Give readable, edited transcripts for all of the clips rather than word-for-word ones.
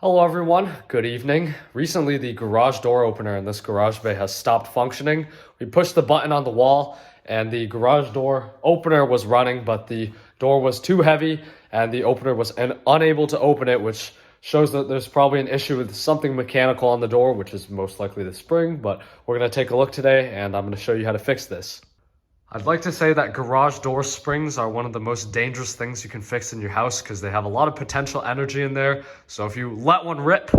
Hello everyone, good evening. Recently the garage door opener in this garage bay has stopped functioning. We pushed the button on the wall and the garage door opener was running, but the door was too heavy and the opener was unable to open it, which shows that there's probably an issue with something mechanical on the door, which is most likely the spring, but we're going to take a look today and I'm going to show you how to fix this. I'd like to say that garage door springs are one of the most dangerous things you can fix in your house because they have a lot of potential energy in there. So if you let one rip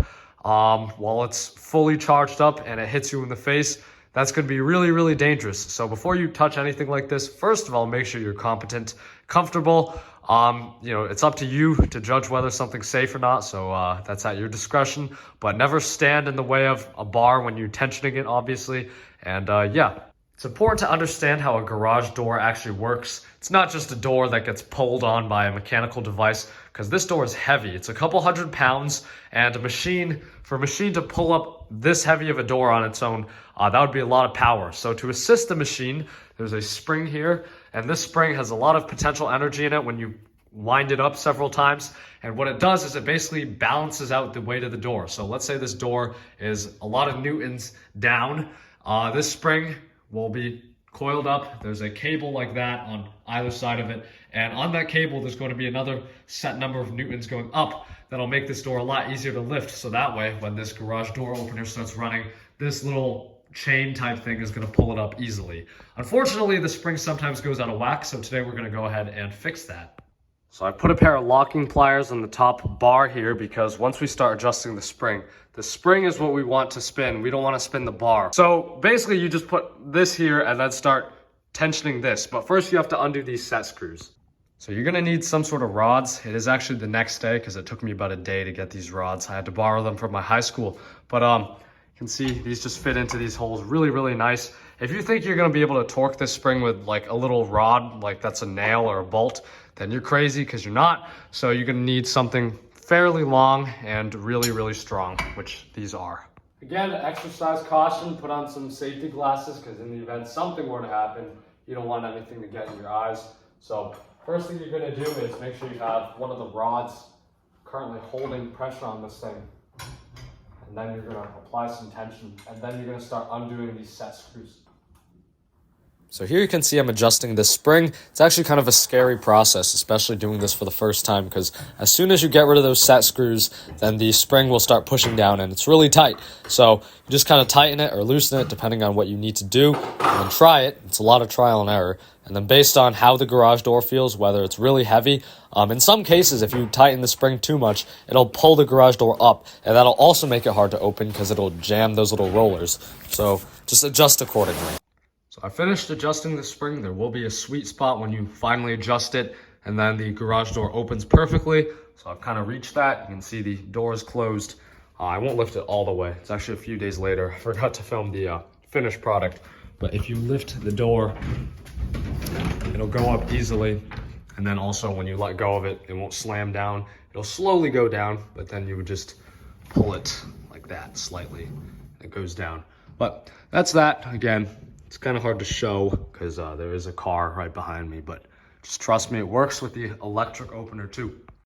while it's fully charged up and it hits you in the face, that's going to be really, really dangerous. So before you touch anything like this, first of all, make sure you're competent, comfortable. It's up to you to judge whether something's safe or not. So that's at your discretion, but never stand in the way of a bar when you're tensioning it, obviously. And it's important to understand how a garage door actually works. It's not just a door that gets pulled on by a mechanical device, because this door is heavy. It's a couple 100 pounds, and for a machine to pull up this heavy of a door on its own, that would be a lot of power. So to assist the machine, there's a spring here, and this spring has a lot of potential energy in it when you wind it up several times. And what it does is it basically balances out the weight of the door. So let's say this door is a lot of newtons down. This spring will be coiled up. There's a cable like that on either side of it. And on that cable, there's going to be another set number of newtons going up that'll make this door a lot easier to lift. So that way, when this garage door opener starts running, this little chain type thing is going to pull it up easily. Unfortunately, the spring sometimes goes out of whack. So today we're going to go ahead and fix that. So I put a pair of locking pliers on the top bar here because once we start adjusting the spring is what we want to spin. We don't want to spin the bar. So basically you just put this here and then start tensioning this. But first you have to undo these set screws. So you're going to need some sort of rods. It is actually the next day because it took me about a day to get these rods. I had to borrow them from my high school. But you can see these just fit into these holes really, really nice. If you think you're going to be able to torque this spring with like a little rod, like that's a nail or a bolt, then you're crazy because you're not. So you're going to need something fairly long and really, really strong, which these are. Again, exercise caution, put on some safety glasses because in the event something were to happen, you don't want anything to get in your eyes. So first thing you're going to do is make sure you have one of the rods currently holding pressure on this thing. And then you're going to apply some tension, and then you're going to start undoing these set screws. So here you can see I'm adjusting this spring. It's actually kind of a scary process, especially doing this for the first time, because as soon as you get rid of those set screws, then the spring will start pushing down and it's really tight. So you just kind of tighten it or loosen it depending on what you need to do, and then try it. It's a lot of trial and error. And then based on how the garage door feels, whether it's really heavy, in some cases, if you tighten the spring too much, it'll pull the garage door up, and that'll also make it hard to open because it'll jam those little rollers. So just adjust accordingly. So I finished adjusting the spring. There will be a sweet spot when you finally adjust it, and then the garage door opens perfectly. So I've kind of reached that. You can see the door is closed. I won't lift it all the way. It's actually a few days later. I forgot to film the finished product. But if you lift the door, it'll go up easily. And then also when you let go of it, it won't slam down. It'll slowly go down, but then you would just pull it like that slightly. It goes down. But that's that. Again, it's kind of hard to show because there is a car right behind me, but just trust me, it works with the electric opener too.